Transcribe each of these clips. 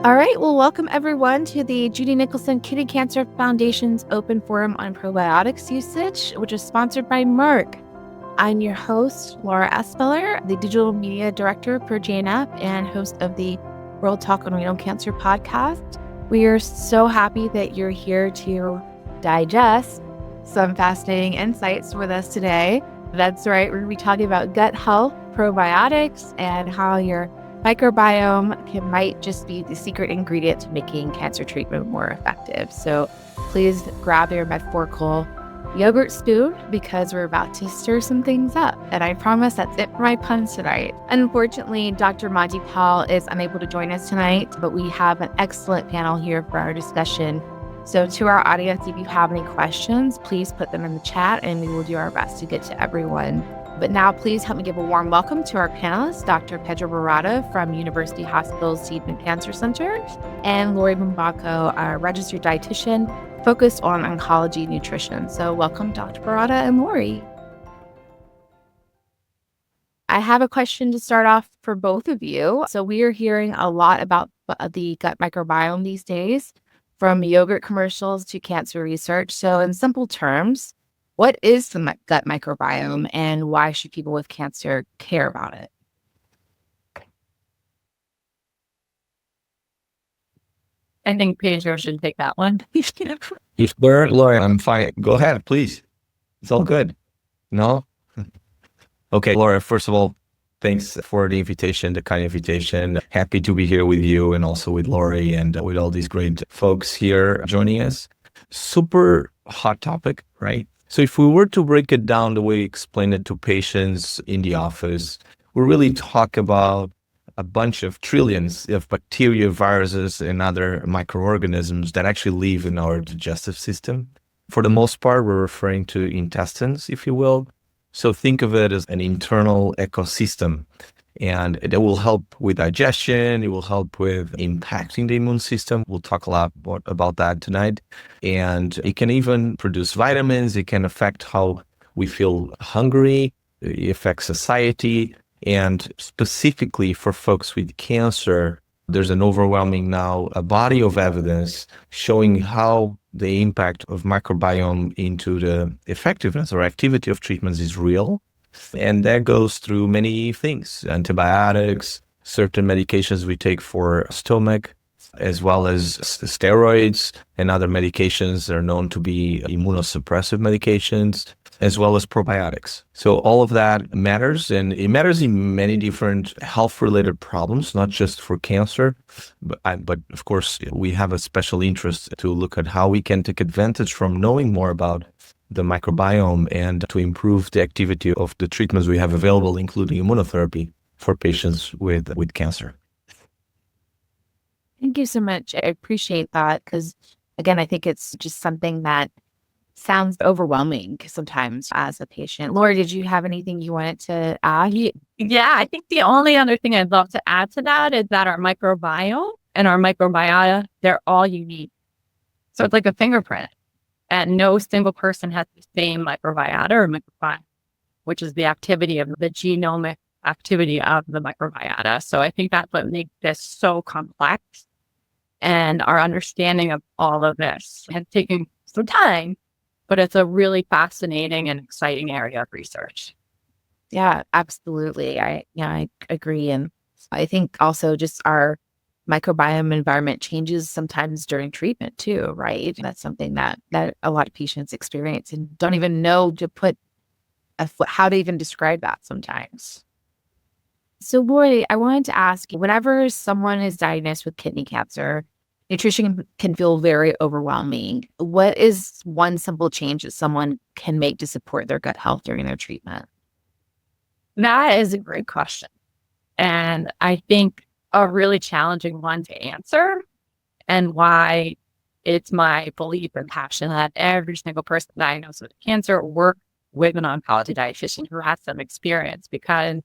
All right, well, welcome everyone to the Judy Nicholson Kidney Cancer Foundation's Open Forum on Probiotics Usage, which is sponsored by Merck. I'm your host, Laura Espeller, the Digital Media Director for JNF and host of the World Talk on Renal Cancer podcast. We are so happy that you're here to digest some fascinating insights with us today. That's right, we're going to be talking about gut health, probiotics, and how your microbiome might just be the secret ingredient to making cancer treatment more effective. So please grab your metaphorical yogurt spoon because we're about to stir some things up. And I promise that's it for my puns tonight. Unfortunately, Dr. Monty Powell is unable to join us tonight, but we have an excellent panel here for our discussion. So to our audience, if you have any questions, please put them in the chat and we will do our best to get to everyone. But now please help me give a warm welcome to our panelists, Dr. Pedro Barada from University Hospital's Seidman Cancer Center, and Lori Bumbacco, a registered dietitian focused on oncology nutrition. So welcome, Dr. Barada and Lori. I have a question to start off for both of you. So we are hearing a lot about the gut microbiome these days, from yogurt commercials to cancer research. So in simple terms, what is the gut microbiome and why should people with cancer care about it? I think Pedro should take that one. Laura, I'm fine. Go ahead, please. It's all good. No? Okay, Laura, first of all, thanks for the invitation, the kind invitation. Happy to be here with you and also with Lori and with all these great folks here joining us. Super hot topic, right? So if we were to break it down the way we explain it to patients in the office, we really talk about a bunch of trillions of bacteria, viruses, and other microorganisms that actually live in our digestive system. For the most part, we're referring to intestines, if you will. So think of it as an internal ecosystem. And it will help with digestion. It will help with impacting the immune system. We'll talk a lot about that tonight. And it can even produce vitamins. It can affect how we feel hungry. It affects satiety. And specifically for folks with cancer, there's an overwhelming now a body of evidence showing how the impact of microbiome into the effectiveness or activity of treatments is real. And that goes through many things, antibiotics, certain medications we take for stomach, as well as steroids and other medications that are known to be immunosuppressive medications, as well as probiotics. So all of that matters, and it matters in many different health-related problems, not just for cancer, but of course, we have a special interest to look at how we can take advantage from knowing more about the microbiome and to improve the activity of the treatments we have available, including immunotherapy for patients with cancer. Thank you so much. I appreciate that because, again, I think it's just something that sounds overwhelming sometimes as a patient. Lori, did you have anything you wanted to add? Yeah, I think the only other thing I'd love to add to that is that our microbiome and our microbiota, they're all unique. So it's like a fingerprint. And no single person has the same microbiota or microbiome, which is the activity of the genomic activity of the microbiota. So I think that's what makes this so complex. And our understanding of all of this has taken some time, but it's a really fascinating and exciting area of research. Yeah, absolutely. I agree. And I think also just our microbiome environment changes sometimes during treatment too, right? That's something that a lot of patients experience and don't even know to put how to even describe that sometimes. So Lori, I wanted to ask you, whenever someone is diagnosed with kidney cancer, nutrition can feel very overwhelming. What is one simple change that someone can make to support their gut health during their treatment? That is a great question. And I think a really challenging one to answer, and why it's my belief and passion that every single person diagnosed with cancer work with an oncology dietitian who has some experience, because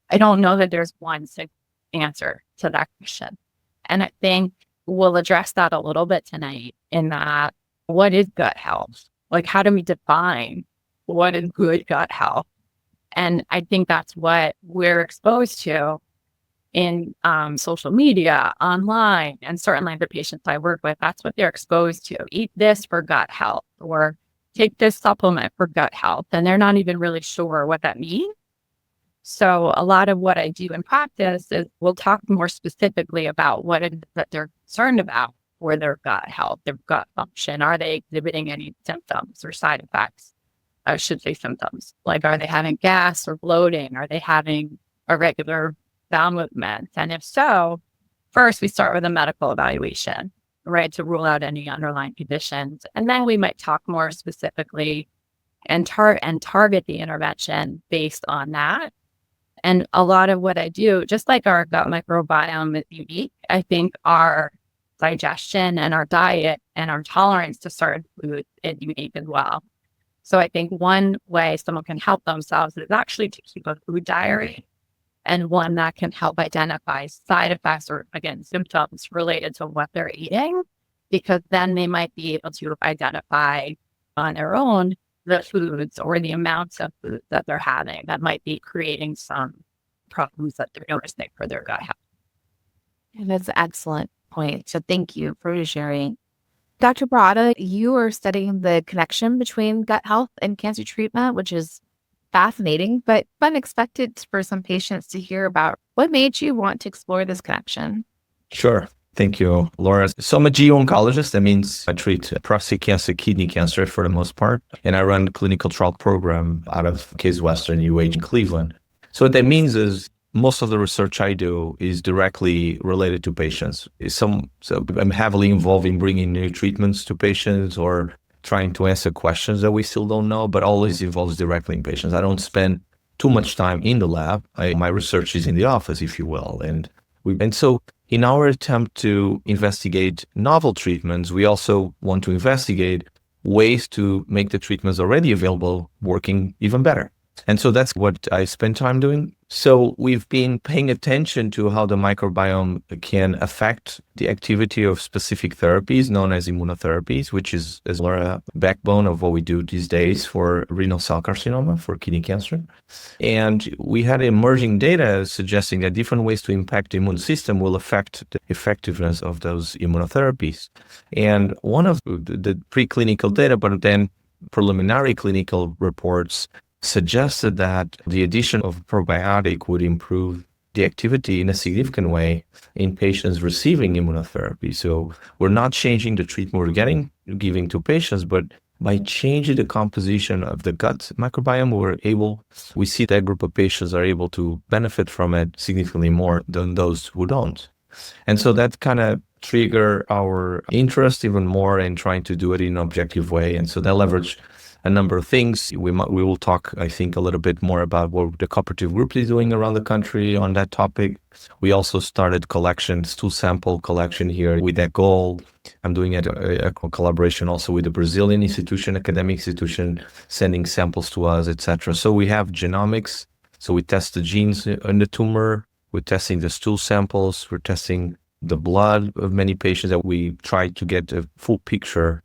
I don't know that there's one single answer to that question. And I think we'll address that a little bit tonight in that, what is gut health? Like, how do we define what is good gut health? And I think that's what we're exposed to in social media, online, and certainly the patients I work with, that's what they're exposed to. Eat this for gut health, or take this supplement for gut health. And they're not even really sure what that means. So a lot of what I do in practice is we'll talk more specifically about what it is that they're concerned about for their gut health, their gut function. Are they exhibiting any symptoms or side effects? I should say symptoms. Like, are they having gas or bloating? Are they having irregular bowel movements? And if so, first we start with a medical evaluation, right, to rule out any underlying conditions. And then we might talk more specifically and target the intervention based on that. And a lot of what I do, just like our gut microbiome is unique, I think our digestion and our diet and our tolerance to certain foods is unique as well. So I think one way someone can help themselves is actually to keep a food diary, and one that can help identify side effects or, again, symptoms related to what they're eating, because then they might be able to identify on their own the foods or the amounts of food that they're having that might be creating some problems that they're noticing for their gut health. And that's an excellent point. So thank you for sharing. Dr. Barada, you are studying the connection between gut health and cancer treatment, which is fascinating, but unexpected for some patients to hear about. What made you want to explore this connection? Sure. Thank you, Laura. So I'm a GU oncologist. That means I treat prostate cancer, kidney cancer for the most part. And I run a clinical trial program out of Case Western UH in Cleveland. So what that means is most of the research I do is directly related to patients. So I'm heavily involved in bringing new treatments to patients or trying to answer questions that we still don't know, but always involves directly in patients. I don't spend too much time in the lab. My research is in the office, if you will. And so in our attempt to investigate novel treatments, we also want to investigate ways to make the treatments already available working even better. And so that's what I spend time doing. So we've been paying attention to how the microbiome can affect the activity of specific therapies known as immunotherapies, which is, as Laura, backbone of what we do these days for renal cell carcinoma, for kidney cancer. And we had emerging data suggesting that different ways to impact the immune system will affect the effectiveness of those immunotherapies. And one of the preclinical data, but then preliminary clinical reports suggested that the addition of probiotic would improve the activity in a significant way in patients receiving immunotherapy. So we're not changing the treatment we're giving to patients, but by changing the composition of the gut microbiome, we see that group of patients are able to benefit from it significantly more than those who don't. And so that kind of trigger our interest even more in trying to do it in an objective way. And so that leveraged a number of things. We will talk, I think, a little bit more about what the cooperative group is doing around the country on that topic. We also started stool sample collection here with that goal. I'm doing a collaboration also with the Brazilian academic institution, sending samples to us, etc. So we have genomics. So we test the genes in the tumor. We're testing the stool samples. We're testing the blood of many patients that we try to get a full picture.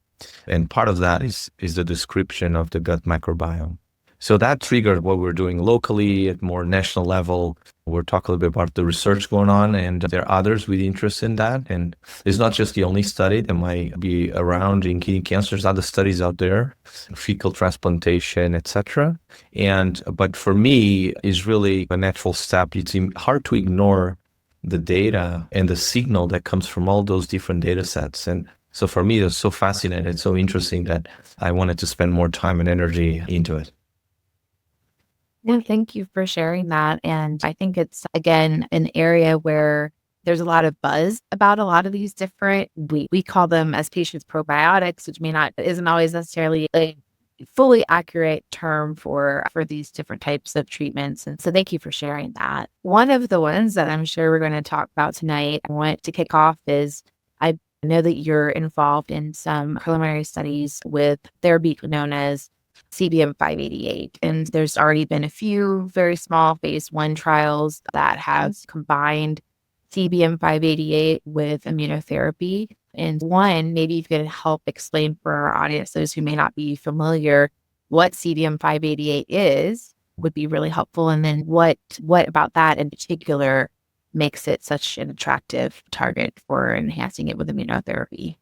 And part of that is the description of the gut microbiome. So that triggered what we're doing locally at more national level. We'll talk a little bit about the research going on, and there are others with interest in that. And it's not just the only study that might be around in kidney cancer. There's other studies out there, fecal transplantation, etc. But for me, it's really a natural step. It's hard to ignore the data and the signal that comes from all those different data sets. And so for me, it's so fascinating, it's so interesting that I wanted to spend more time and energy into it. Well, thank you for sharing that. And I think it's, again, an area where there's a lot of buzz about a lot of these different, we call them as patients probiotics, which isn't always necessarily a fully accurate term for these different types of treatments. And so thank you for sharing that. One of the ones that I'm sure we're going to talk about tonight, I want to kick off is, I know that you're involved in some preliminary studies with therapy known as CBM 588. And there's already been a few very small phase 1 trials that have combined CBM 588 with immunotherapy. And one, maybe you could help explain for our audience, those who may not be familiar, what CBM 588 is, would be really helpful. And then what about that in particular makes it such an attractive target for enhancing it with immunotherapy?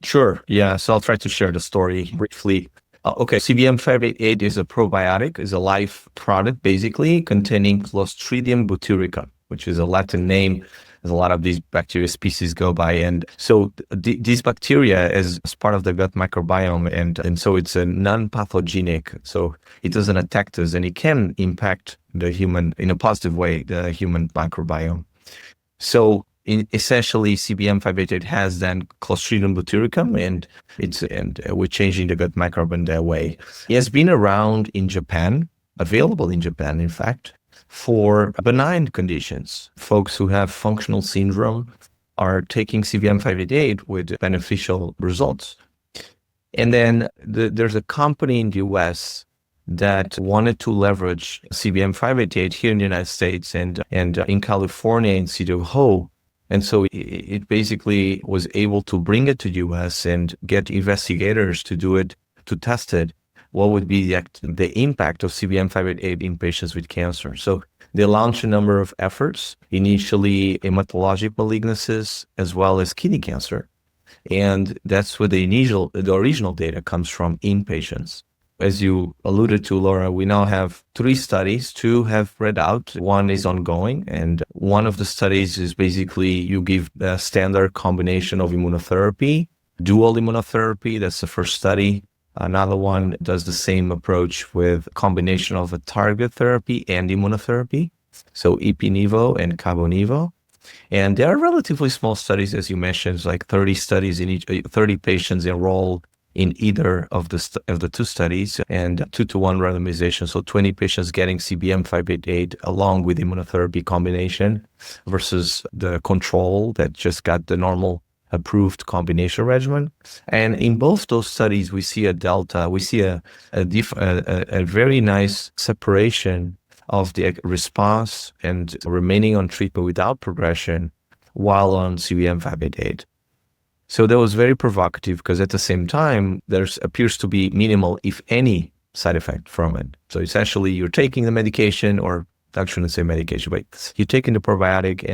Sure. Yeah. So I'll try to share the story briefly. Okay. CBM 588 is a probiotic, is a live product basically containing Clostridium butyricum, which is a Latin name, as a lot of these bacteria species go by. And so these bacteria is part of the gut microbiome. And so it's a non-pathogenic. So it doesn't attack us and it can impact the human in a positive way, the human microbiome. So essentially, CBM 588 has then Clostridium butyricum, and we're changing the gut microbiome that way. It has been around in Japan, available in Japan, in fact, for benign conditions. Folks who have functional syndrome are taking CBM 588 with beneficial results. And then there's a company in the US that wanted to leverage CBM 588 here in the United States and in California in City of Hope. And so it basically was able to bring it to US and get investigators to do it, to test it. What would be the impact of CBM 588 in patients with cancer? So they launched a number of efforts, initially hematologic malignancies, as well as kidney cancer. And that's where the original data comes from in patients. As you alluded to, Laura, we now have 3 studies. 2 have read out. 1 is ongoing. And one of the studies is basically you give a standard combination of immunotherapy, dual immunotherapy. That's the first study. Another one does the same approach with combination of a target therapy and immunotherapy. So Ipi-Nivo and Cabo-Nivo. And they are relatively small studies, as you mentioned, like 30 studies in each, 30 patients enrolled in either of the 2 studies, and 2-to-1 randomization. So 20 patients getting CBM 588 along with immunotherapy combination versus the control that just got the normal approved combination regimen. And in both those studies, we see a delta. We see a very nice separation of the response and remaining on treatment without progression while on CBM 588. So that was very provocative because at the same time, there appears to be minimal, if any, side effect from it. So essentially, you're taking the medication, or I shouldn't say medication, but you're taking the probiotic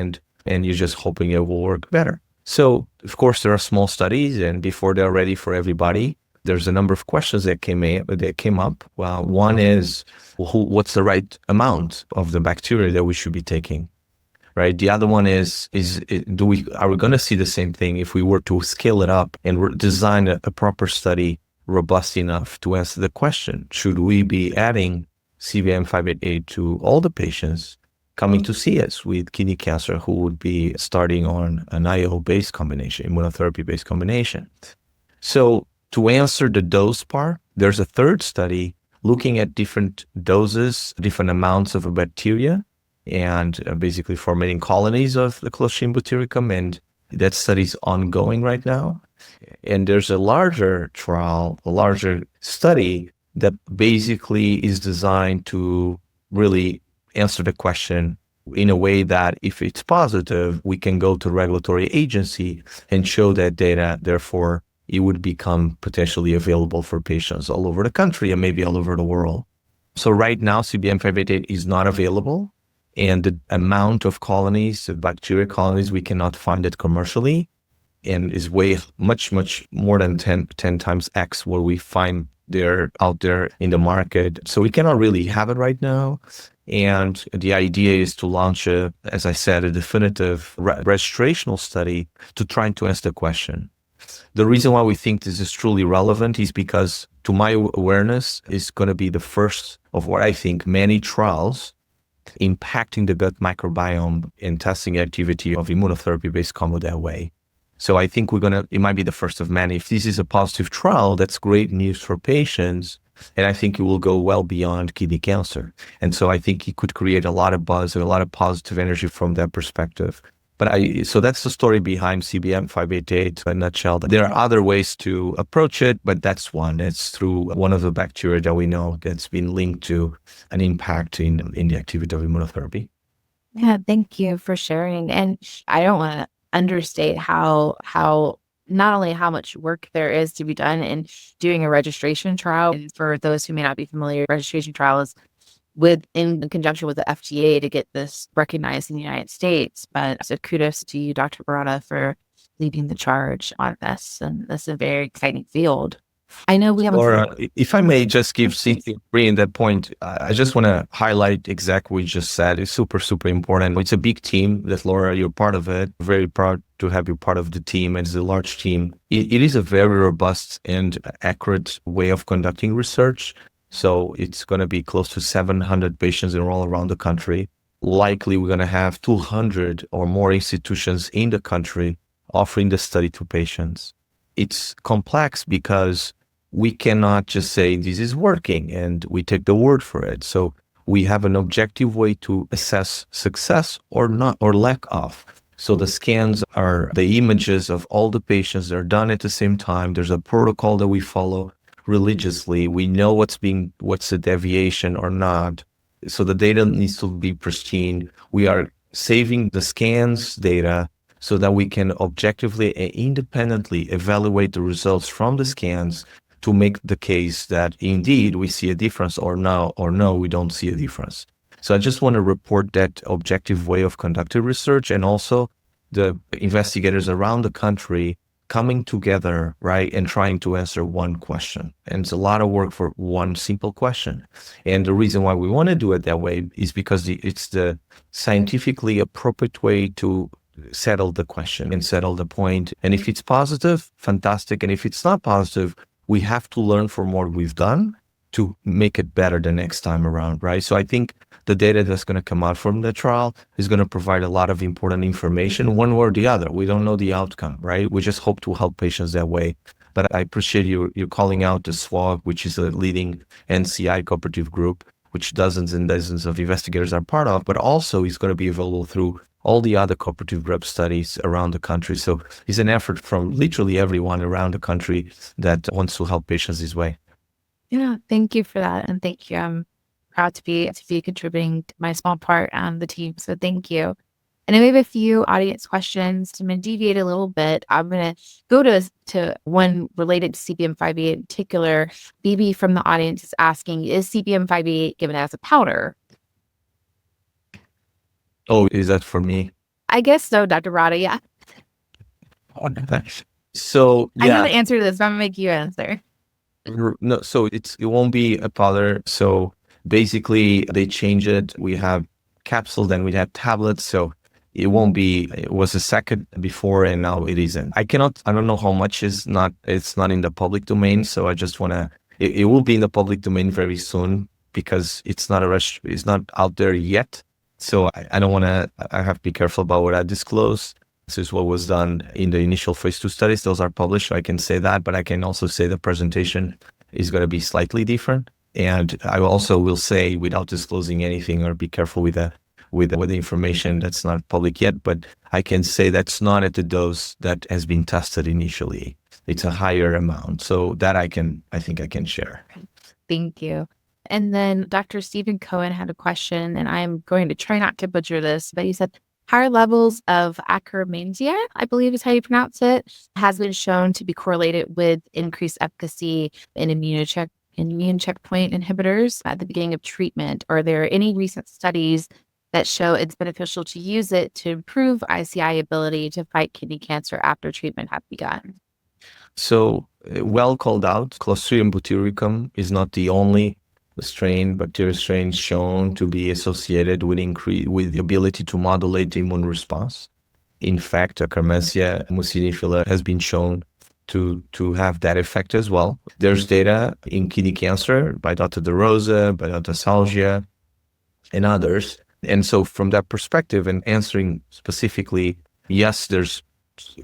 and you're just hoping it will work better. So, of course, there are small studies, and before they're ready for everybody, there's a number of questions that came up. Well, one is, what's the right amount of the bacteria that we should be taking? Right. The other one is are we going to see the same thing if we were to scale it up and design a proper study robust enough to answer the question, should we be adding CBM 588 to all the patients coming to see us with kidney cancer who would be starting on an IO-based combination, immunotherapy-based combination? So to answer the dose part, there's a third study looking at different doses, different amounts of a bacteria, and basically formating colonies of the Clostridium butyricum, and that study is ongoing right now. And there's a larger trial, a larger study that basically is designed to really answer the question in a way that if it's positive, we can go to regulatory agency and show that data. Therefore, it would become potentially available for patients all over the country and maybe all over the world. So right now, CBM 588 is not available. And the amount of colonies, of bacteria colonies, we cannot find it commercially, and is way much more than 10 times X what we find out there in the market. So we cannot really have it right now. And the idea is to launch as I said, a definitive registrational study to try to answer the question. The reason why we think this is truly relevant is because, to my awareness, is going to be the first of what I think many trials impacting the gut microbiome and testing activity of immunotherapy-based combo that way. So I think it might be the first of many. If this is a positive trial, that's great news for patients. And I think it will go well beyond kidney cancer. And so I think it could create a lot of buzz and a lot of positive energy from that perspective. So that's the story behind CBM 588 in a nutshell. There are other ways to approach it, but that's one. It's through one of the bacteria that we know that's been linked to an impact in the activity of immunotherapy. Yeah, thank you for sharing. And I don't want to understate how not only how much work there is to be done in doing a registration trial. And for those who may not be familiar, registration trial is in conjunction with the FDA to get this recognized in the United States. But so kudos to you, Dr. Barada, for leading the charge on this. And this is a very exciting field. I know we have Laura, if I may just bring that point, I just want to highlight exactly what you just said. It's super, super important. It's a big team that, Laura, you're part of it. Very proud to have you part of the team. It's a large team. It is a very robust and accurate way of conducting research. So it's going to be close to 700 patients enrolled around the country. Likely, we're going to have 200 or more institutions in the country offering the study to patients. It's complex because we cannot just say this is working and we take the word for it. So we have an objective way to assess success or not, or lack of. So the scans are the images of all the patients. They're done at the same time. There's a protocol that we follow religiously. We know what's the deviation or not. So the data needs to be pristine. We are saving the scans data so that we can objectively and independently evaluate the results from the scans to make the case that indeed we see a difference or no, we don't see a difference. So I just want to report that objective way of conducting research, and also the investigators around the country coming together, right, and trying to answer one question. And it's a lot of work for one simple question. And the reason why we want to do it that way is because it's the scientifically appropriate way to settle the question and settle the point. And if it's positive, fantastic. And if it's not positive, we have to learn from what we've done to make it better the next time around, right? So I think the data that's going to come out from the trial is going to provide a lot of important information, one way or the other. We don't know the outcome, right? We just hope to help patients that way. But I appreciate you calling out the SWOG, which is a leading NCI cooperative group, which dozens and dozens of investigators are part of, but also is going to be available through all the other cooperative group studies around the country. So it's an effort from literally everyone around the country that wants to help patients this way. Yeah, thank you for that. And thank you. I'm proud to be contributing my small part on the team. So thank you. And I have a few audience questions. I'm going to deviate a little bit. I'm going to go to one related to CBM-588 in particular. BB from the audience is asking, is CBM-588 given as a powder? Oh, is that for me? I guess so, Dr. Rada, yeah. So, yeah. I know the answer to this, but I'm going to make you answer. No, so it won't be a powder. So basically, they change it. We have capsule, then we have tablets. So it won't be, it was a second before and now it isn't. I don't know how much it's not in the public domain. So I just want to, it will be in the public domain very soon because it's not out there yet. So I don't want to, I have to be careful about what I disclose. This is what was done in the initial phase 2 studies. Those are published, so I can say that, but I can also say the presentation is going to be slightly different. And I also will say, without disclosing anything, or be careful with the information that's not public yet, but I can say that's not at the dose that has been tested initially. It's a higher amount. So that I think I can share. Thank you. And then Dr. Stephen Cohen had a question, and I'm going to try not to butcher this, but he said, higher levels of Akkermansia, I believe is how you pronounce it, has been shown to be correlated with increased efficacy in immune checkpoint inhibitors at the beginning of treatment. Are there any recent studies that show it's beneficial to use it to improve ICI ability to fight kidney cancer after treatment have begun? So, well called out, Clostridium butyricum is not the only bacterial strain shown to be associated with the ability to modulate the immune response. In fact, Akkermansia mucinifila has been shown to have that effect as well. There's data in kidney cancer by Dr. De Rosa, by Dr. Salgia, and others. And so from that perspective, and answering specifically, yes, there's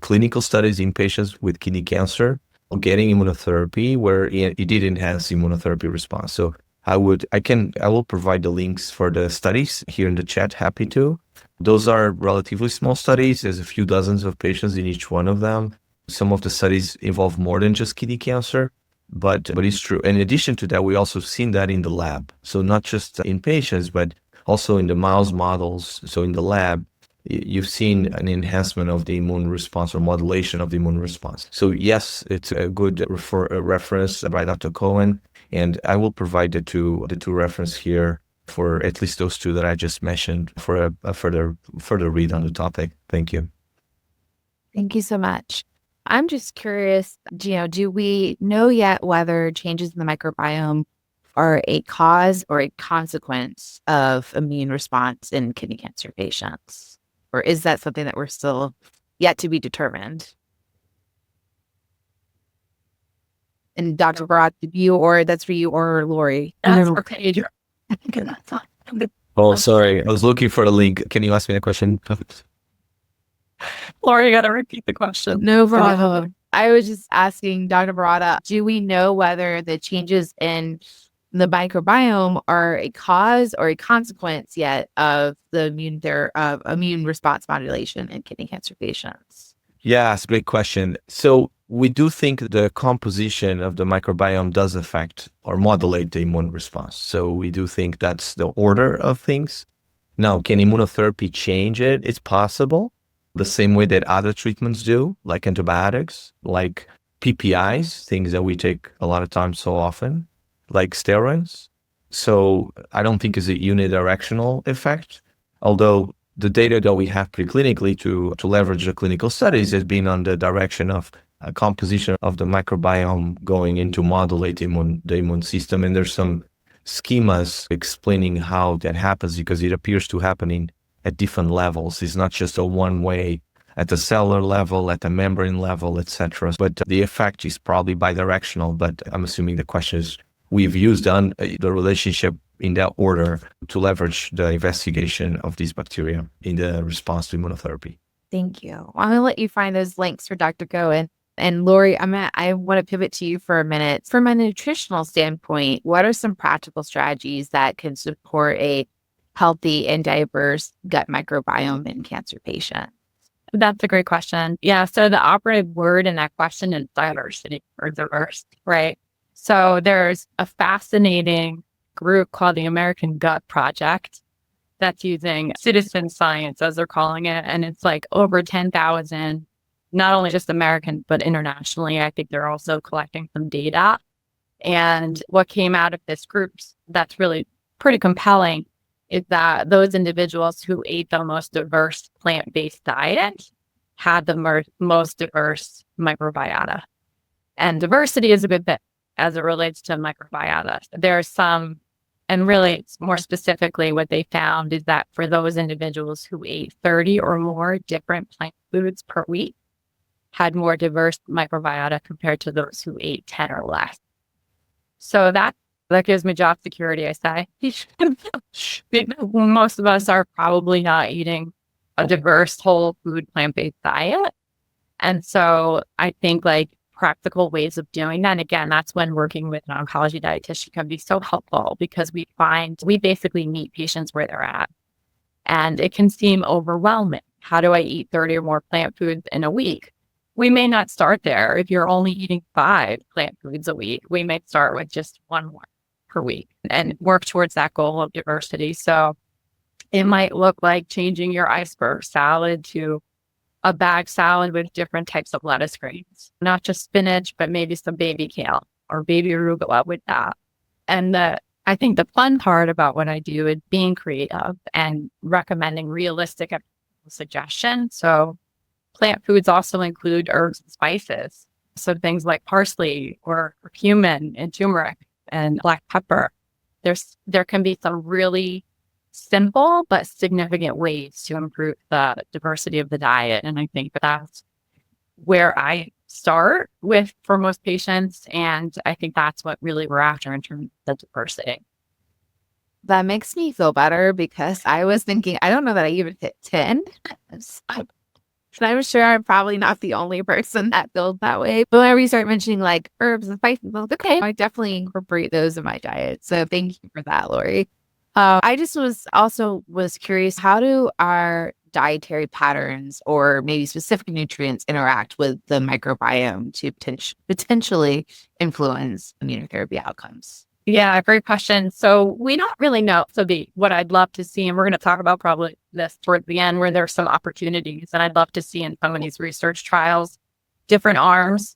clinical studies in patients with kidney cancer getting immunotherapy where it did enhance immunotherapy response. So I will provide the links for the studies here in the chat. Happy to. Those are relatively small studies. There's a few dozens of patients in each one of them. Some of the studies involve more than just kidney cancer, but it's true. In addition to that, we also seen that in the lab. So not just in patients, but also in the mouse models. So in the lab, you've seen an enhancement of the immune response or modulation of the immune response. So yes, it's a good reference by Dr. Cohen. And I will provide the two reference here for at least those two that I just mentioned for a further read on the topic. Thank you. Thank you so much. I'm just curious, do we know yet whether changes in the microbiome are a cause or a consequence of immune response in kidney cancer patients? Or is that something that we're still yet to be determined? And Dr. Barat, that's for you or Lori? That's for Pedro. Oh, sorry. I was looking for a link. Can you ask me a question? Lori, you got to repeat the question. No problem. I was just asking Dr. Barada, do we know whether the changes in the microbiome are a cause or a consequence yet of the immune response modulation in kidney cancer patients? Yeah, it's a great question. So we do think the composition of the microbiome does affect or modulate the immune response. So we do think that's the order of things. Now, can immunotherapy change it? It's possible. The same way that other treatments do, like antibiotics, like PPIs, things that we take a lot of times so often, like steroids. So I don't think it's a unidirectional effect, although the data that we have preclinically to leverage the clinical studies has been on the direction of a composition of the microbiome going into modulate the immune system. And there's some schemas explaining how that happens because it appears to happening at different levels. It's not just a one way at the cellular level, at the membrane level, etc. But the effect is probably bidirectional. But I'm assuming the question is we've used on the relationship in that order to leverage the investigation of these bacteria in the response to immunotherapy. Thank you. I'm going to let you find those links for Dr. Cohen. And Lori, I want to pivot to you for a minute. From a nutritional standpoint, what are some practical strategies that can support a healthy and diverse gut microbiome in cancer patients? That's a great question. Yeah. So the operative word in that question is diversity or diverse, right? So there's a fascinating group called the American Gut Project that's using citizen science, as they're calling it. And it's like over 10,000, not only just American, but internationally. I think they're also collecting some data. And what came out of this group that's really pretty compelling is that those individuals who ate the most diverse plant-based diet had the most diverse microbiota. And diversity is a good thing as it relates to microbiota. There's some, and really more specifically what they found is that for those individuals who ate 30 or more different plant foods per week, had more diverse microbiota compared to those who ate 10 or less. So that gives me job security, I say. Most of us are probably not eating a diverse whole food plant-based diet. And so I think like practical ways of doing that, and again, that's when working with an oncology dietitian can be so helpful because we basically meet patients where they're at. And it can seem overwhelming. How do I eat 30 or more plant foods in a week? We may not start there. If you're only eating 5 plant foods a week, we may start with just 1 more per week and work towards that goal of diversity. So it might look like changing your iceberg salad to a bag salad with different types of lettuce greens, not just spinach, but maybe some baby kale or baby arugula with that. And I think the fun part about what I do is being creative and recommending realistic suggestions. So plant foods also include herbs and spices. So things like parsley or cumin and turmeric and black pepper. There can be some really simple but significant ways to improve the diversity of the diet. And I think that's where I start with for most patients. And I think that's what really we're after in terms of the diversity. That makes me feel better because I was thinking, I don't know that I even hit 10. I'm sure I'm probably not the only person that feels that way. But whenever you start mentioning like herbs and spices, I'm like, okay, I definitely incorporate those in my diet. So thank you for that, Lori. I just was curious, how do our dietary patterns or maybe specific nutrients interact with the microbiome to potentially influence immunotherapy outcomes? Yeah, great question. So we don't really know. So what I'd love to see, and we're going to talk about probably this towards the end, where there's some opportunities, and I'd love to see in some of these research trials, different arms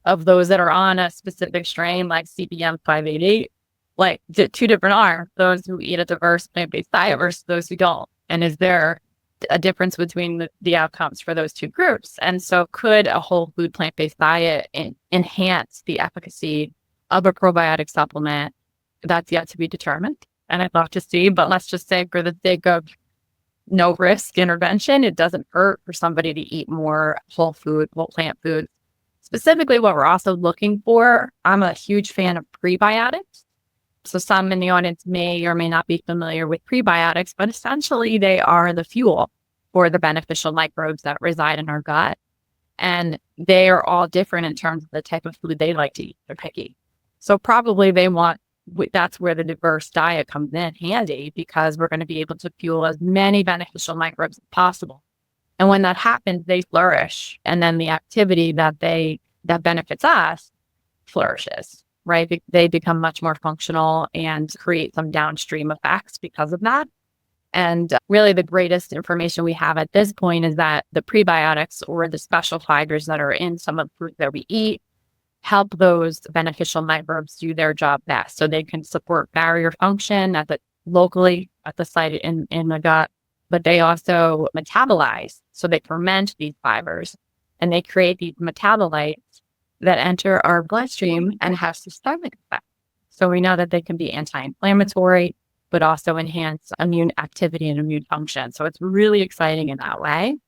of those that are on a specific strain like CBM 588 like two different arms, those who eat a diverse plant-based diet versus those who don't. And is there a difference between the outcomes for those two groups? And so could a whole food plant-based diet enhance the efficacy of a probiotic supplement? That's yet to be determined. And I'd love to see, but let's just say for the sake of no risk intervention, it doesn't hurt for somebody to eat more whole plant food. Specifically, what we're also looking for, I'm a huge fan of prebiotics. So some in the audience may or may not be familiar with prebiotics, but essentially they are the fuel for the beneficial microbes that reside in our gut. And they are all different in terms of the type of food they like to eat. They're picky. So probably that's where the diverse diet comes in handy, because we're going to be able to fuel as many beneficial microbes as possible. And when that happens, they flourish. And then the activity that benefits us flourishes, right? They become much more functional and create some downstream effects because of that. And really the greatest information we have at this point is that the prebiotics, or the special fibers that are in some of the fruit that we eat, help those beneficial microbes do their job best. So they can support barrier function locally at the site in the gut, but they also metabolize. So they ferment these fibers and they create these metabolites that enter our bloodstream and have systemic effects. So we know that they can be anti-inflammatory, but also enhance immune activity and immune function. So it's really exciting in that way.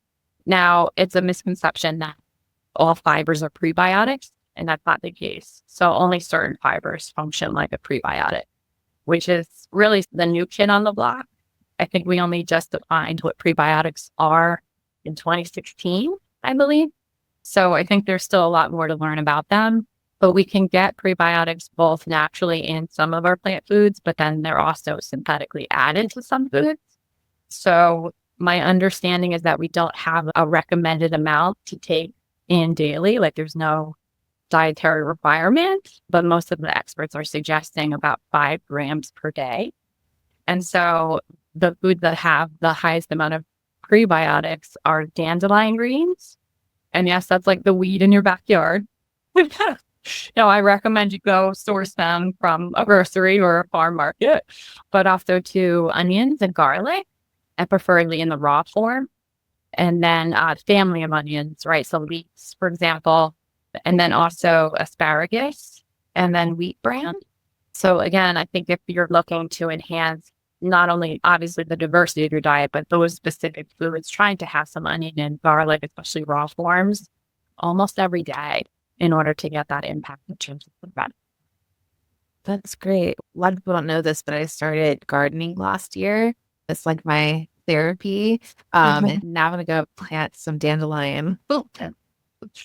Now, it's a misconception that all fibers are prebiotics, and that's not the case. So only certain fibers function like a prebiotic, which is really the new kid on the block. I think we only just defined what prebiotics are in 2016, I believe. So I think there's still a lot more to learn about them, but we can get prebiotics both naturally in some of our plant foods, but then they're also synthetically added to some foods. So my understanding is that we don't have a recommended amount to take in daily. Like there's no dietary requirement, but most of the experts are suggesting about 5 grams per day. And so the foods that have the highest amount of prebiotics are dandelion greens. And yes, that's like the weed in your backyard. I recommend you go source them from a grocery or a farm market, but also to onions and garlic, and preferably in the raw form. And then family of onions, right? So leeks, for example, and then also asparagus, and then wheat bran. So again, I think if you're looking to enhance not only obviously the diversity of your diet, but those specific foods, trying to have some onion and garlic, especially raw forms, almost every day in order to get that impact in terms of the benefit. That's great. A lot of people don't know this, but I started gardening last year. It's like my therapy. And now I'm going to go plant some dandelion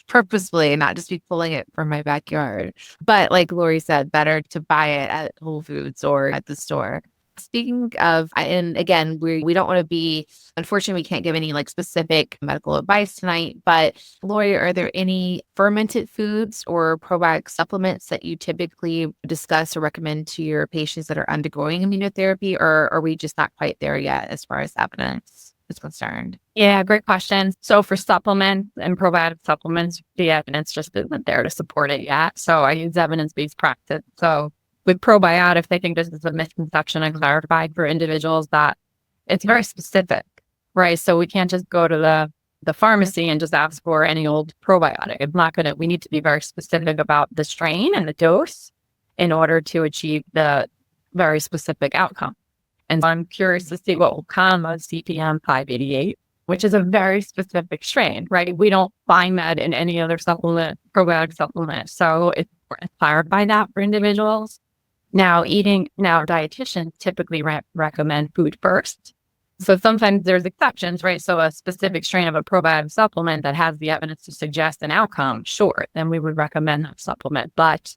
purposefully, not just be pulling it from my backyard. But like Lori said, better to buy it at Whole Foods or at the store. Speaking of, and again, we don't want to be, unfortunately, we can't give any like specific medical advice tonight, but Lori, are there any fermented foods or probiotic supplements that you typically discuss or recommend to your patients that are undergoing immunotherapy, or are we just not quite there yet as far as evidence is concerned? Yeah, great question. So for supplements and probiotic supplements, the evidence just isn't there to support it yet. So I use evidence-based practice. So with probiotics, I think this is a misconception I clarified for individuals that it's very specific, right? So we can't just go to the pharmacy and just ask for any old probiotic. It's not going to, we need to be very specific about the strain and the dose in order to achieve the very specific outcome. And I'm curious to see what will come of CPM 588, which is a very specific strain, right? We don't find that in any other probiotic supplement. So it's important to clarify that for individuals. Now, dietitians typically recommend food first. So sometimes there's exceptions, right? So a specific strain of a probiotic supplement that has the evidence to suggest an outcome, sure, then we would recommend that supplement. But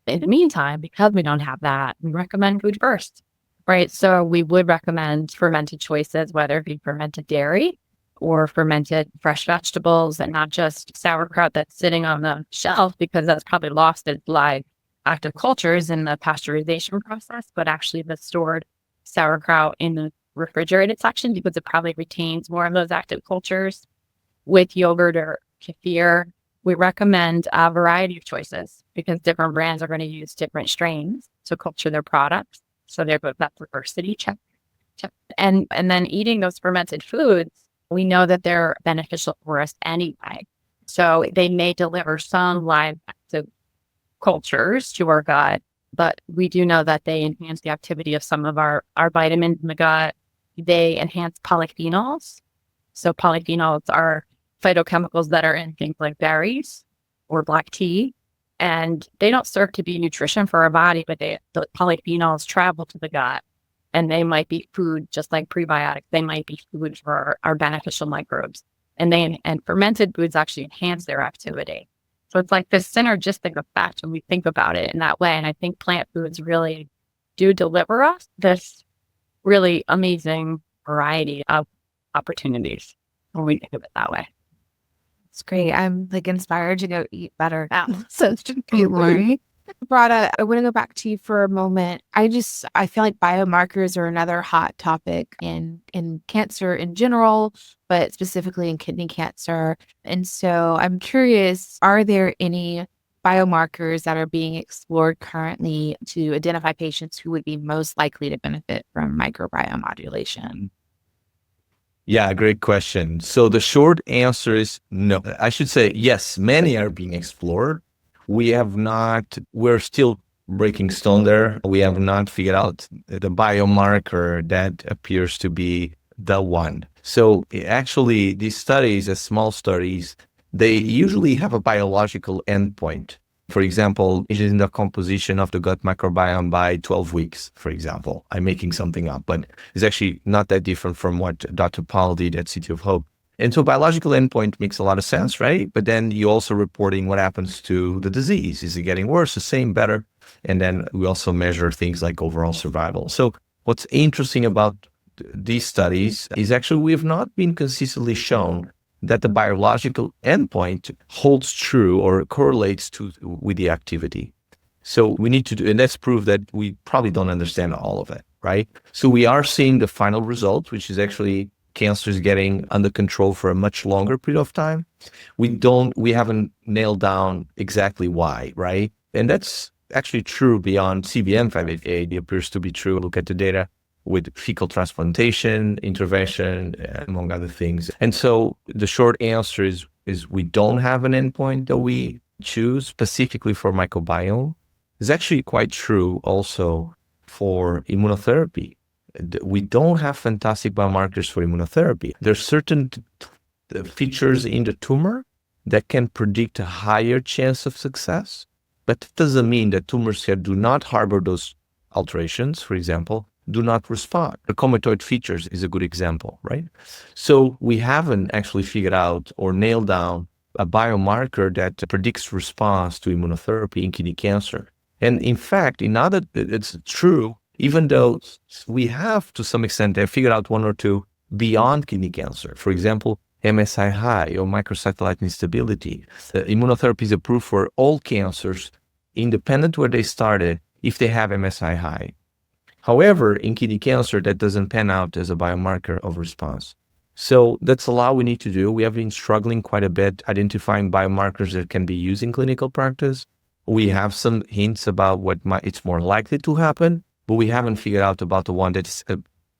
in the meantime, because we don't have that, we recommend food first, right? So we would recommend fermented choices, whether it be fermented dairy or fermented fresh vegetables, and not just sauerkraut that's sitting on the shelf because that's probably lost its live active cultures in the pasteurization process, but actually the stored sauerkraut in the refrigerated section because it probably retains more of those active cultures. With yogurt or kefir, we recommend a variety of choices because different brands are going to use different strains to culture their products. So they're both that diversity check. And then eating those fermented foods, we know that they're beneficial for us anyway. So they may deliver some live active cultures to our gut, but we do know that they enhance the activity of some of our vitamins in the gut. They enhance polyphenols. So polyphenols are phytochemicals that are in things like berries or black tea. And they don't serve to be nutrition for our body, but the polyphenols travel to the gut. And they might be food, just like prebiotics. They might be food for our beneficial microbes. And fermented foods actually enhance their activity. So it's like this synergistic effect when we think about it in that way. And I think plant foods really do deliver us this really amazing variety of opportunities when we think of it that way. It's great. I'm like inspired to go eat better now. So Lori, Brada, I want to go back to you for a moment. I feel like biomarkers are another hot topic in cancer in general, but specifically in kidney cancer. And so I'm curious, are there any biomarkers that are being explored currently to identify patients who would be most likely to benefit from microbiome modulation? Yeah, great question. So the short answer is no. I should say yes, many are being explored. We're still breaking stone there. We have not figured out the biomarker that appears to be the one. So actually, these studies, as small studies, they usually have a biological endpoint. For example, it is in the composition of the gut microbiome by 12 weeks, for example. I'm making something up, but it's actually not that different from what Dr. Paul did at City of Hope. And so biological endpoint makes a lot of sense, right? But then you're also reporting what happens to the disease. Is it getting worse, the same, better? And then we also measure things like overall survival. So what's interesting about these studies is actually we have not been consistently shown that the biological endpoint holds true or correlates with the activity. So we need to do, and that's proof that we probably don't understand all of it, right? So we are seeing the final result, which is actually cancer is getting under control for a much longer period of time. We haven't nailed down exactly why, right? And that's actually true beyond CBM 588. It appears to be true. Look at the data with fecal transplantation, intervention, among other things. And so the short answer is we don't have an endpoint that we choose specifically for microbiome. It's actually quite true also for immunotherapy. We don't have fantastic biomarkers for immunotherapy. There are certain features in the tumor that can predict a higher chance of success, but it doesn't mean that tumors that do not harbor those alterations, for example, do not respond. The comatoid features is a good example, right? So we haven't actually figured out or nailed down a biomarker that predicts response to immunotherapy in kidney cancer. And in fact, it's true, even though we have to some extent figured out one or two beyond kidney cancer. For example, MSI high or microsatellite instability. The immunotherapy is approved for all cancers, independent where they started, if they have MSI high. However, in kidney cancer, that doesn't pan out as a biomarker of response. So that's a lot we need to do. We have been struggling quite a bit identifying biomarkers that can be used in clinical practice. We have some hints about it's more likely to happen, but we haven't figured out about the one that's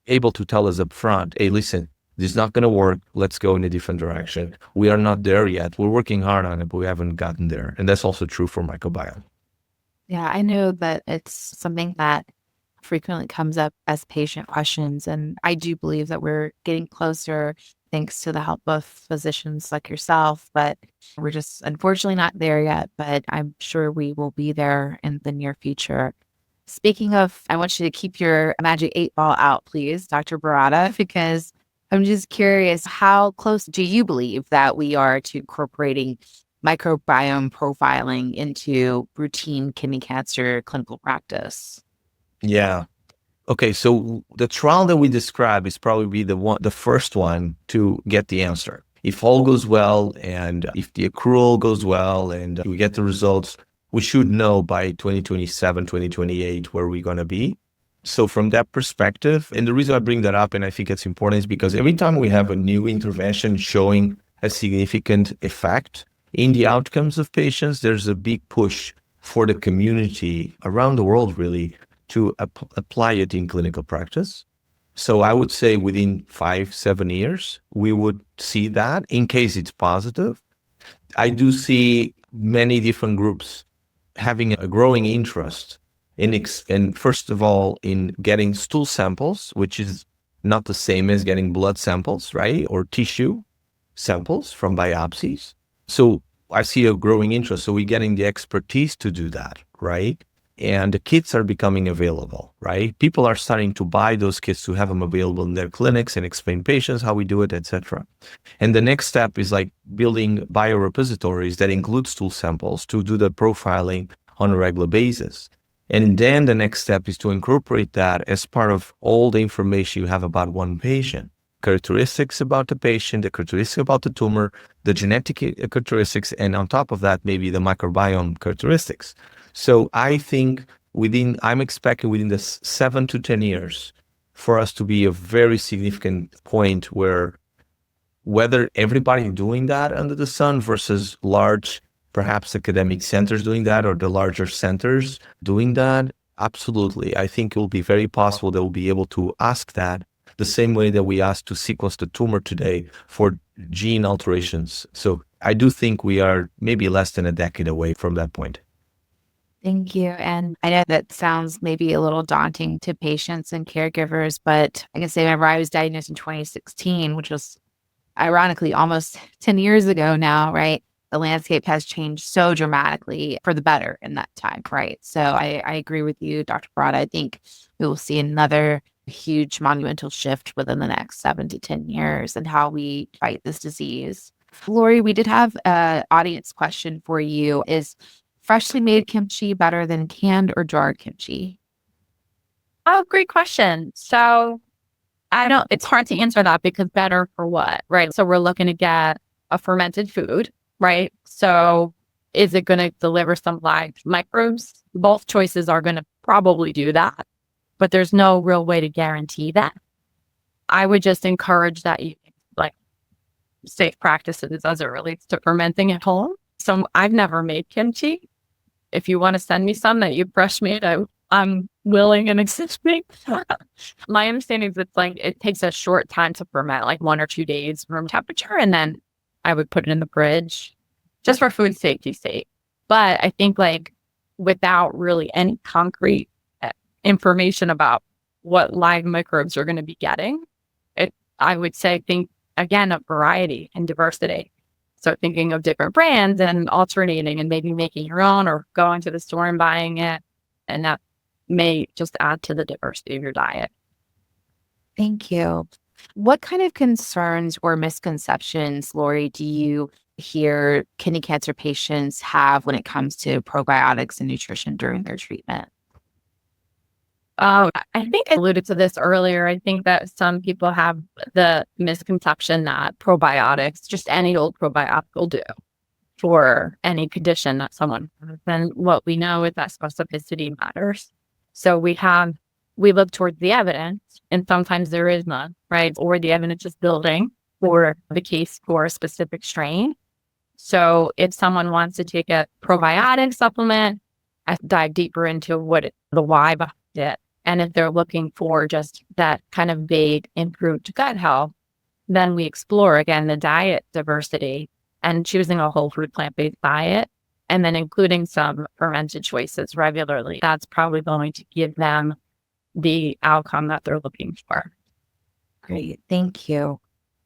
able to tell us up front, hey, listen, this is not going to work. Let's go in a different direction. We are not there yet. We're working hard on it, but we haven't gotten there. And that's also true for microbiome. Yeah, I know that it's something that frequently comes up as patient questions. And I do believe that we're getting closer thanks to the help of physicians like yourself, but we're just unfortunately not there yet, but I'm sure we will be there in the near future. Speaking of, I want you to keep your magic 8-ball out, please, Dr. Barada, because I'm just curious, how close do you believe that we are to incorporating microbiome profiling into routine kidney cancer clinical practice? Yeah. Okay. So the trial that we describe is probably the first one to get the answer. If all goes well and if the accrual goes well and we get the results, we should know by 2027, 2028 where we're going to be. So from that perspective, and the reason I bring that up and I think it's important is because every time we have a new intervention showing a significant effect in the outcomes of patients, there's a big push for the community around the world really to apply it in clinical practice. So I would say within 5-7 years, we would see that in case it's positive. I do see many different groups having a growing interest in first of all, in getting stool samples, which is not the same as getting blood samples, right? Or tissue samples from biopsies. So I see a growing interest. So we're getting the expertise to do that, right? And the kits are becoming available, right? People are starting to buy those kits to have them available in their clinics and explain patients how we do it, etc. And the next step is like building biorepositories that include stool samples to do the profiling on a regular basis. And then the next step is to incorporate that as part of all the information you have about one patient. Characteristics about the patient, the characteristics about the tumor, the genetic characteristics, and on top of that, maybe the microbiome characteristics. So I think I'm expecting within the 7 to 10 years for us to be a very significant point where whether everybody doing that under the sun versus large, perhaps academic centers doing that or the larger centers doing that, absolutely. I think it will be very possible that we'll be able to ask that the same way that we ask to sequence the tumor today for gene alterations. So I do think we are maybe less than a decade away from that point. Thank you. And I know that sounds maybe a little daunting to patients and caregivers, but I can say, remember, I was diagnosed in 2016, which was ironically almost 10 years ago now, right? The landscape has changed so dramatically for the better in that time, right? So I agree with you, Dr. Barada. I think we will see another huge monumental shift within the next 7 to 10 years in how we fight this disease. Lori, we did have an audience question for you. Is freshly made kimchi better than canned or jarred kimchi? Oh, great question. So it's hard to answer that because better for what, right? So we're looking to get a fermented food, right? So is it going to deliver some live microbes? Both choices are going to probably do that, but there's no real way to guarantee that. I would just encourage that you like safe practices as it relates to fermenting at home. So I've never made kimchi. If you want to send me some that you fresh made, I'm willing and accepting. My understanding is it takes a short time to ferment, like 1 or 2 days room temperature, and then I would put it in the fridge just for food safety's sake. But I think without really any concrete information about what live microbes you're going to be getting, I would say think again of variety and diversity. So thinking of different brands and alternating and maybe making your own or going to the store and buying it. And that may just add to the diversity of your diet. Thank you. What kind of concerns or misconceptions, Lori, do you hear kidney cancer patients have when it comes to probiotics and nutrition during their treatment? I think I alluded to this earlier. I think that some people have the misconception that probiotics, just any old probiotic will do for any condition that someone has. And what we know is that specificity matters. So we look towards the evidence, and sometimes there is none, right? Or the evidence is building for the case for a specific strain. So if someone wants to take a probiotic supplement, I dive deeper into the why behind it. And if they're looking for just that kind of vague improved gut health, then we explore again the diet diversity and choosing a whole food plant-based diet, and then including some fermented choices regularly. That's probably going to give them the outcome that they're looking for. Great. Thank you.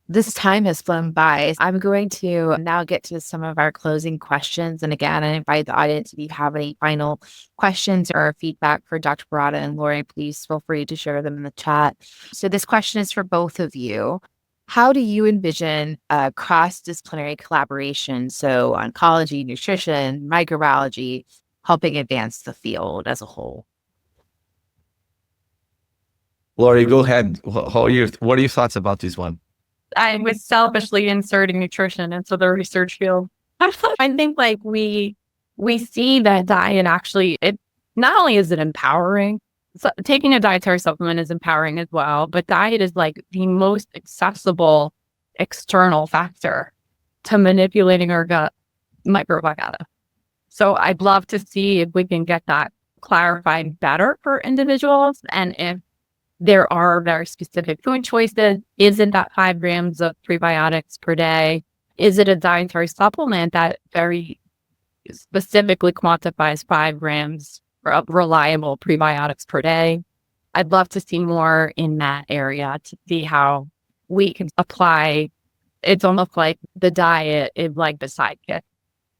This time has flown by. I'm going to now get to some of our closing questions. And again, I invite the audience, if you have any final questions or feedback for Dr. Barada and Lori, please feel free to share them in the chat. So this question is for both of you. How do you envision a cross-disciplinary collaboration, so oncology, nutrition, microbiology, helping advance the field as a whole? Lori, go ahead. What are your thoughts about this one? I was selfishly inserting nutrition into the research field. I think we see that diet actually, it not only is it empowering, so taking a dietary supplement is empowering as well, but diet is the most accessible external factor to manipulating our gut microbiota. So I'd love to see if we can get that clarify better for individuals. And if there are very specific food choices, is it that 5 grams of prebiotics per day? Is it a dietary supplement that very specifically quantifies 5 grams of reliable prebiotics per day? I'd love to see more in that area to see how we can apply. It's almost like the diet is like the sidekick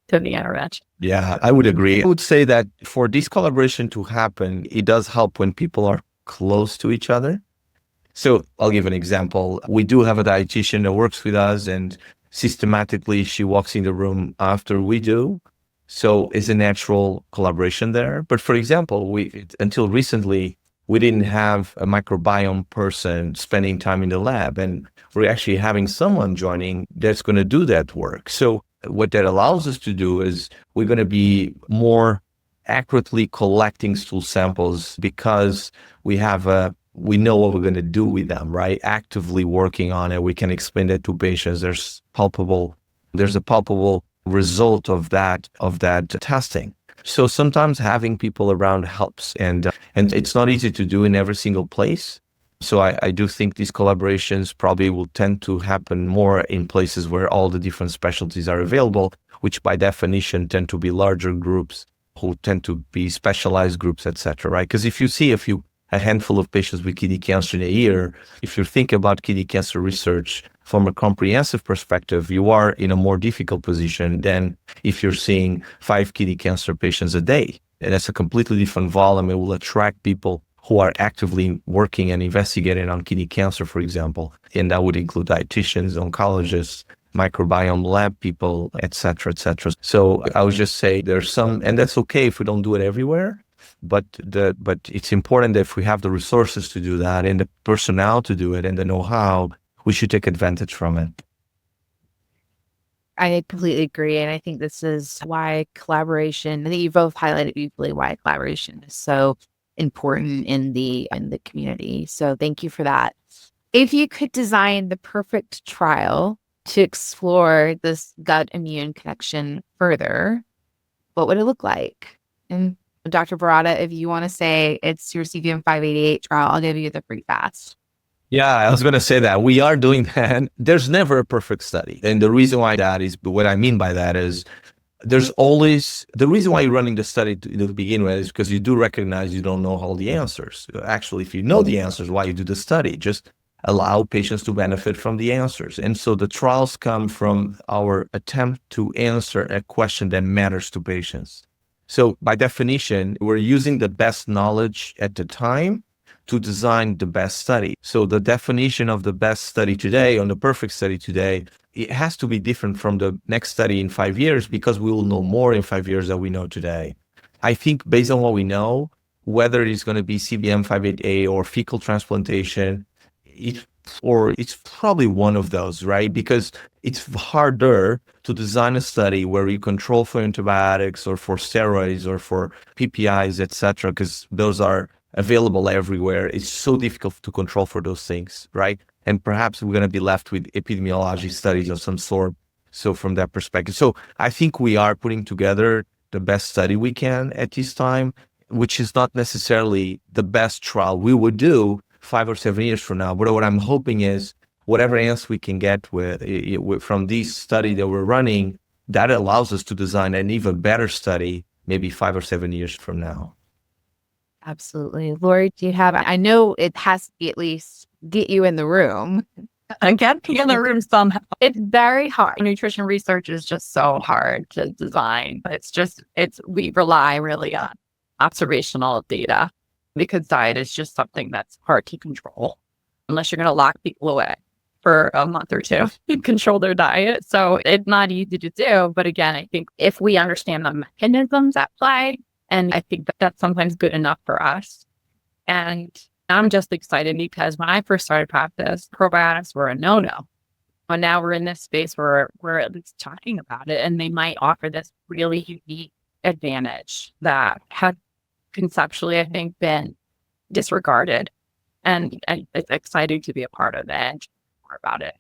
to the intervention. Yeah, I would agree. I would say that for this collaboration to happen, it does help when people are close to each other. So I'll give an example. We do have a dietitian that works with us, and systematically she walks in the room after we do. So it's a natural collaboration there. But for example, until recently, we didn't have a microbiome person spending time in the lab, and we're actually having someone joining that's going to do that work. So what that allows us to do is we're going to be more accurately collecting stool samples because we know what we're going to do with them, right? Actively working on it. We can explain that to patients. There's a palpable result of that testing. So sometimes having people around helps, and it's not easy to do in every single place. So I do think these collaborations probably will tend to happen more in places where all the different specialties are available, which by definition tend to be larger groups who tend to be specialized groups, etc. Right? Because if you see a handful of patients with kidney cancer in a year, if you think about kidney cancer research from a comprehensive perspective, you are in a more difficult position than if you're seeing 5 kidney cancer patients a day. And that's a completely different volume. It will attract people who are actively working and investigating on kidney cancer, for example. And that would include dietitians, oncologists, microbiome lab people, et cetera, et cetera. So I would just say there's some, and that's okay if we don't do it everywhere, but it's important that if we have the resources to do that and the personnel to do it and the know-how, we should take advantage from it. I completely agree. And I think this is why collaboration, I think you both highlighted beautifully why collaboration is so important in the community. So thank you for that. If you could design the perfect trial to explore this gut immune connection further, what would it look like? And Dr. Barada, if you want to say it's your CVM 588 trial, I'll give you the free pass. Yeah, I was going to say that we are doing that. There's never a perfect study. And the reason why that is, what I mean by that is there's always, the reason why you're running the study to begin with is because you do recognize you don't know all the answers. Actually, if you know the answers, why you do the study? Just allow patients to benefit from the answers. And so the trials come from our attempt to answer a question that matters to patients. So by definition, we're using the best knowledge at the time to design the best study. So the definition of the best study today, on the perfect study today, it has to be different from the next study in 5 years because we will know more in 5 years than we know today. I think based on what we know, whether it's going to be CBM 58A or fecal transplantation, it's probably one of those, right? Because it's harder to design a study where you control for antibiotics or for steroids or for PPIs, et cetera, because those are available everywhere. It's so difficult to control for those things, right? And perhaps we're going to be left with epidemiology studies of some sort. So from that perspective, so I think we are putting together the best study we can at this time, which is not necessarily the best trial we would do 5 or 7 years from now. But what I'm hoping is whatever answer we can get from this study that we're running, that allows us to design an even better study, maybe 5 or 7 years from now. Absolutely. Lori, do you have, I know it has to be at least get you in the room. Get me in the room somehow. It's very hard. Nutrition research is just so hard to design. We rely really on observational data because diet is just something that's hard to control unless you're going to lock people away for a month or two and control their diet. So it's not easy to do. But again, I think if we understand the mechanisms at play, and I think that's sometimes good enough for us. And I'm just excited because when I first started practice, probiotics were a no-no. And now we're in this space where we're at least talking about it, and they might offer this really unique advantage that had conceptually, I think, been disregarded. And it's exciting to be a part of it and more about it.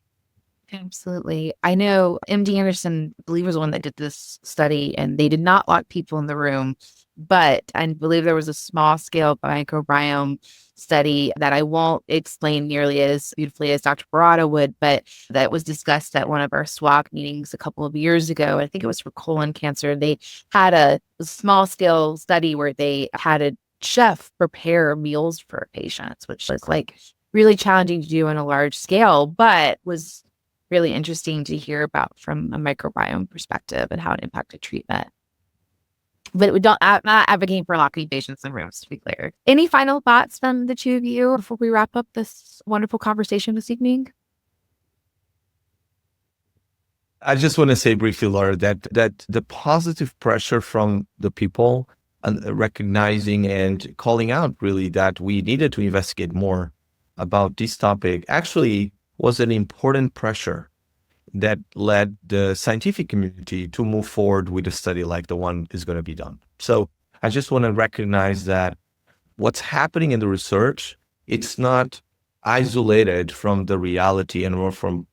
Absolutely. I know MD Anderson, I believe, was the one that did this study, and they did not lock people in the room. But I believe there was a small scale microbiome study that I won't explain nearly as beautifully as Dr. Barada would, but that was discussed at one of our SWOG meetings a couple of years ago. I think it was for colon cancer. They had a small scale study where they had a chef prepare meals for patients, which was like really challenging to do on a large scale, but was really interesting to hear about from a microbiome perspective and how it impacted treatment. But I'm not advocating for locking patients in rooms, to be clear. Any final thoughts from the two of you before we wrap up this wonderful conversation this evening? I just want to say briefly, Laura, that the positive pressure from the people and recognizing and calling out really that we needed to investigate more about this topic actually was an important pressure that led the scientific community to move forward with a study like the one is going to be done. So I just want to recognize that what's happening in the research, it's not isolated from the reality and or from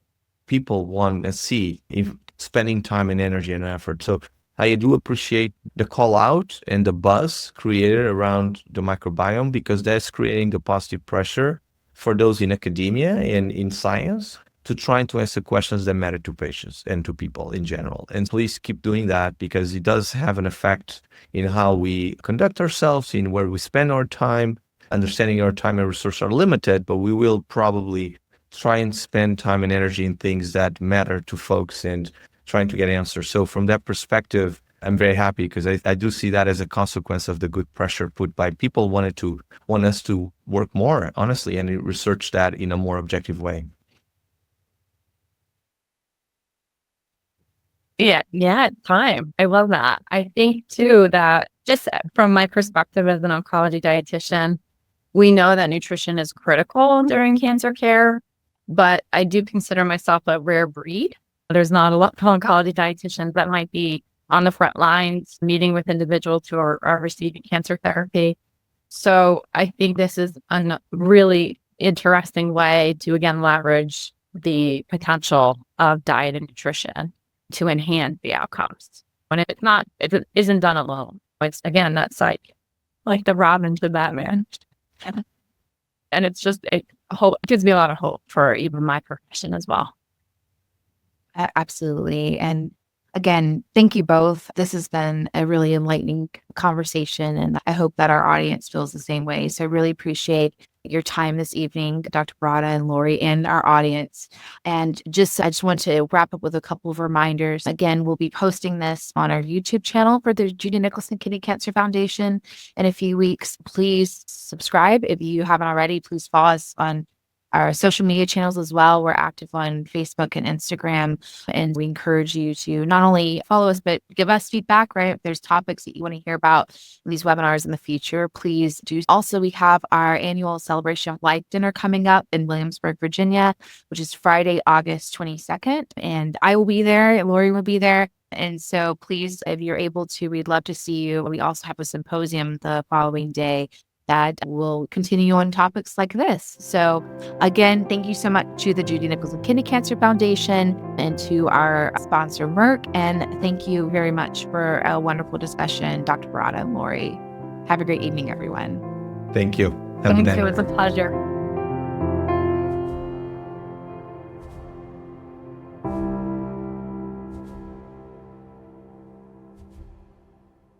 people want to see if spending time and energy and effort. So I do appreciate the call out and the buzz created around the microbiome because that's creating the positive pressure for those in academia and in science to try to answer questions that matter to patients and to people in general. And please keep doing that because it does have an effect in how we conduct ourselves, in where we spend our time. Understanding our time and resources are limited, but we will probably try and spend time and energy in things that matter to folks and trying to get answers. So from that perspective, I'm very happy because I do see that as a consequence of the good pressure put by people want us to work more, honestly, and research that in a more objective way. Yeah, time. I love that. I think too that just from my perspective as an oncology dietitian, we know that nutrition is critical during cancer care, but I do consider myself a rare breed. There's not a lot of oncology dietitians that might be on the front lines, meeting with individuals who are receiving cancer therapy. So I think this is a really interesting way to, again, leverage the potential of diet and nutrition to enhance the outcomes. When it isn't done alone. It's, again, that psych, like the Robin to Batman. And it's just, it gives me a lot of hope for even my profession as well. Absolutely. And again, thank you both. This has been a really enlightening conversation, and I hope that our audience feels the same way. So I really appreciate your time this evening, Dr. Barada and Lori, and our audience. And I just want to wrap up with a couple of reminders. Again, we'll be posting this on our YouTube channel for the Judy Nicholson Kidney Cancer Foundation in a few weeks. Please subscribe. If you haven't already, please follow us on our social media channels as well. We're active on Facebook and Instagram, and we encourage you to not only follow us, but give us feedback, right? If there's topics that you want to hear about in these webinars in the future, please do. Also, we have our annual Celebration of Life dinner coming up in Williamsburg, Virginia, which is Friday, August 22nd. And I will be there, Lori will be there. And so please, if you're able to, we'd love to see you. We also have a symposium the following day that will continue on topics like this. So again, thank you so much to the Judy Nicholson Kidney Cancer Foundation and to our sponsor, Merck. And thank you very much for a wonderful discussion, Dr. Barada and Lori. Have a great evening, everyone. Thank you. Thank you. It was a pleasure.